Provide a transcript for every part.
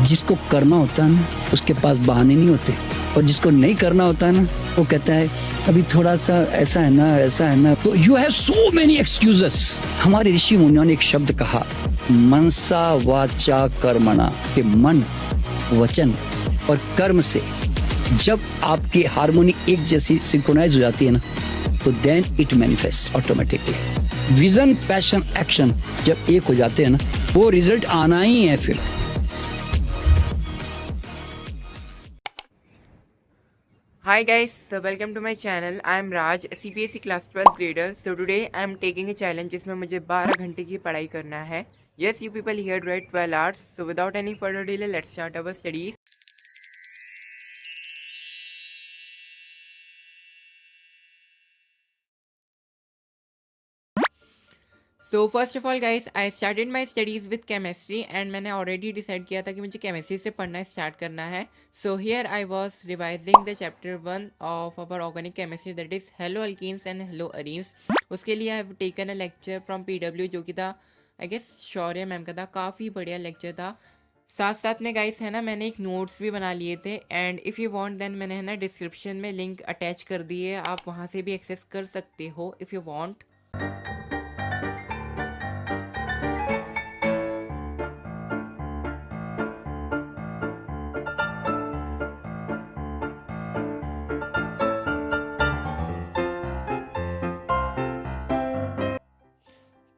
जिसको करना होता है ना उसके पास बहाने नहीं होते, और जिसको नहीं करना होता है ना वो कहता है अभी थोड़ा सा ऐसा है ना, ऐसा है ना। तो you have so many excuses. हमारे ऋषि मुनियों ने एक शब्द कहा, मनसा वाचा कर्मणा, कि मन, वचन और कर्म से जब आपकी हार्मोनी एक जैसी सिंक्रोनाइज हो जाती है ना, तो then it manifest automatically. Vision, passion, action जब एक हो जाते हैं ना, वो रिजल्ट आना ही है फिर। Hi guys, so welcome to my channel. I am Raj, a CBSE class 12th grader. So today I am taking a challenge जिसमें मुझे 12 घंटे की पढ़ाई करना है. Yes, you people here read 12 hours. So without any further delay, let's start our studies. So first of all guys, I started my studies with chemistry and मैंने already decide किया था कि मुझे chemistry से पढ़ना स्टार्ट करना है. So here I was revising the chapter 1 of our organic chemistry, that is haloalkenes and haloarenes. उसके लिए I have taken a lecture from PW जो कि था I guess शौर्य मैम का था. काफ़ी बढ़िया लेक्चर था. साथ साथ में गाइस है ना, मैंने एक नोट्स भी बना लिए थे and if you want then मैंने है ना डिस्क्रिप्शन में लिंक अटैच कर दी है, आप वहाँ से भी एक्सेस कर सकते हो इफ़ यू वांट.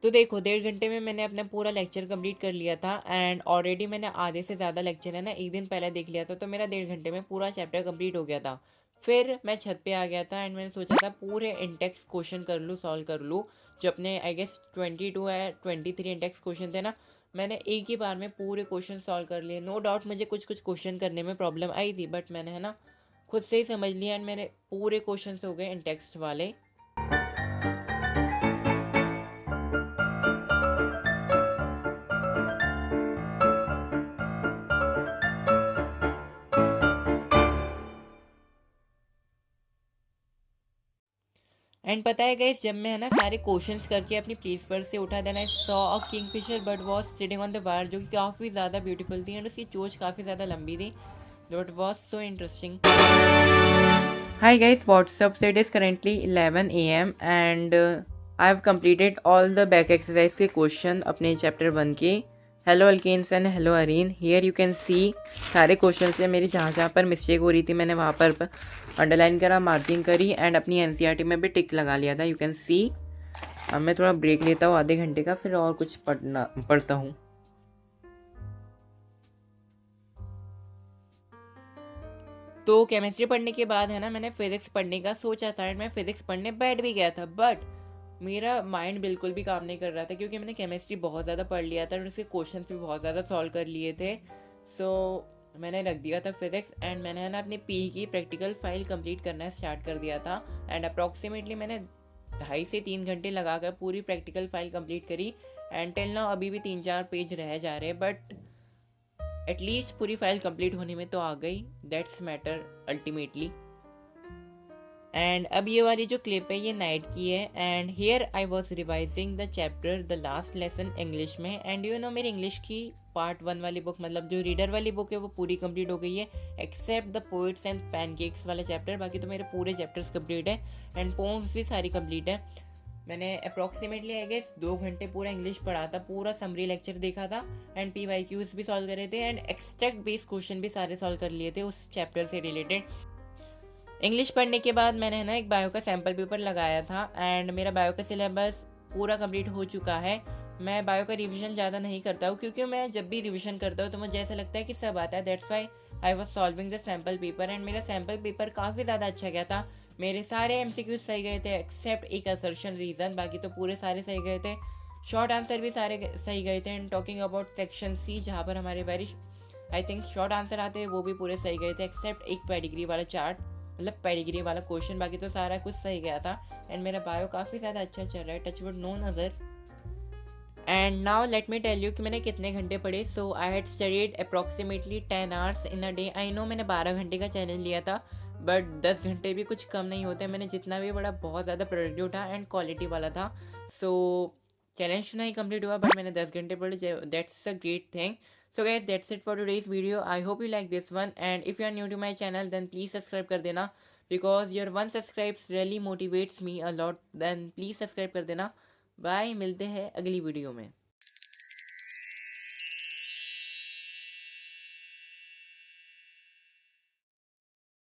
तो देखो 1.5 घंटे में मैंने अपना पूरा लेक्चर कंप्लीट कर लिया था एंड ऑलरेडी मैंने आधे से ज़्यादा लेक्चर है ना एक दिन पहले देख लिया था, तो मेरा 1.5 घंटे में पूरा चैप्टर कंप्लीट हो गया था. फिर मैं छत पे आ गया था एंड मैंने सोचा था पूरे इंटेक्स क्वेश्चन कर लूँ, सॉल्व कर लूँ. जो अपने आई गेस 22 है 23 इंटेक्स क्वेश्चन थे ना, मैंने एक ही बार में पूरे क्वेश्चन सॉल्व कर लिए. नो डाउट मुझे कुछ कुछ क्वेश्चन करने में प्रॉब्लम आई थी, बट मैंने है ना खुद से ही समझ लिया एंड मेरे पूरे क्वेश्चन हो गए इंटेक्स वाले. एंड पता है गाइस, जब मैं है ना सारे क्वेश्चंस करके अपनी प्लेस पर से उठा, then I saw a kingfisher bird was sitting on the wire, जो कि काफ़ी ज़्यादा ब्यूटीफुल थी एंड उसकी चोंच काफ़ी ज़्यादा लंबी थी. That was so interesting. Hi guys, what's up? So it is currently 11 a.m. and I have completed all the back exercise के क्वेश्चन अपने चैप्टर 1 के. Haloalkanes and haloarene. Here you can see सारे question से मेरी जहाँ जहाँ पर mistake हो रही थी मैंने वहाँ पर अंडरलाइन करा, मार्किंग करी एंड अपनी एनसीईआरटी में भी टिक लगा लिया था. यू कैन सी. अब मैं थोड़ा ब्रेक लेता हूँ आधे घंटे का, फिर और कुछ पढ़ता हूँ. तो केमिस्ट्री पढ़ने के बाद है ना मैंने फिज़िक्स पढ़ने का सोचा था एंड मैं फिज़िक्स पढ़ने बैठ भी गया था, बट मेरा माइंड बिल्कुल भी काम नहीं कर रहा था क्योंकि मैंने केमिस्ट्री बहुत ज़्यादा पढ़ लिया था और उसके क्वेश्चन भी बहुत ज़्यादा सॉल्व कर लिए थे. सो मैंने रख दिया था फिज़िक्स एंड मैंने है ना अपनी पी की प्रैक्टिकल फाइल कंप्लीट करना स्टार्ट कर दिया था एंड अप्रॉक्सीमेटली मैंने 2.5 से 3 घंटे लगाकर पूरी प्रैक्टिकल फाइल कंप्लीट करी एंड टिल नाउ अभी भी 3-4 पेज रह जा रहे हैं, बट एटलीस्ट पूरी फाइल कंप्लीट होने में तो आ गई. That's matter ultimately. एंड अब ये वाली जो क्लिप है ये नाइट की है and here I was revising the chapter the last lesson English में. एंड यू नो मेरी इंग्लिश की पार्ट 1 वाली बुक, मतलब जो रीडर वाली बुक है वो पूरी कंप्लीट हो गई है except the poets and pancakes वाला चैप्टर. बाकी तो मेरे पूरे चैप्टर्स कंप्लीट है एंड पोम्स भी सारी कंप्लीट है. मैंने अप्रॉक्सीमेटली आई गेस 2 घंटे पूरा इंग्लिश पढ़ा था, पूरा समरी लेक्चर देखा था एंड PYQs भी सॉल्व करे थे एंड एक्सट्रैक्ट बेस्ड क्वेश्चन भी सारे सॉल्व कर लिए थे उस चैप्टर से रिलेटेड. इंग्लिश पढ़ने के बाद मैंने है ना एक बायो का सैम्पल पेपर लगाया था एंड मेरा बायो का सिलेबस पूरा कंप्लीट हो चुका है. मैं बायो का रिवीजन ज़्यादा नहीं करता हूँ क्योंकि मैं जब भी रिवीजन करता हूँ तो मुझे ऐसा लगता है कि सब आता है. That's why I was solving the sample paper and मेरा सैम्पल पेपर काफ़ी ज़्यादा अच्छा गया था. मेरे सारे MCQs सही गए थे एक्सेप्ट एक असर्शन रीज़न, बाकी तो पूरे सारे सही गए थे. शॉर्ट आंसर भी सारे सही गए थे and talking about section C जहाँ पर हमारे very I think short answer आते हैं वो भी पूरे सही गए थे एक्सेप्ट एक पेडिग्री वाला चार्ट, मतलब पेडिग्री वाला क्वेश्चन. बाकी तो सारा कुछ सही गया था एंड मेरा बायो काफ़ी ज़्यादा अच्छा चल रहा है, टचवुड नो नज़र. And now let me tell you कि मैंने कितने घंटे पढ़े. So I had studied approximately 10 hours in a day. I know मैंने 12 घंटे का चैलेंज लिया था, बट 10 घंटे भी कुछ कम नहीं होते. मैंने जितना भी पढ़ा बहुत ज़्यादा प्रोडक्टिव था एंड क्वालिटी वाला था. सो चैलेंज तो नहीं कंप्लीट हुआ बट मैंने 10 घंटे पढ़े, that's a great thing. So guys that's it for today's video. I hope you like this one, and if you are new to my channel then please subscribe कर देना, because your one subscribes really motivates me a lot. Then please subscribe कर देना. Bye, मिलते हैं अगली video में.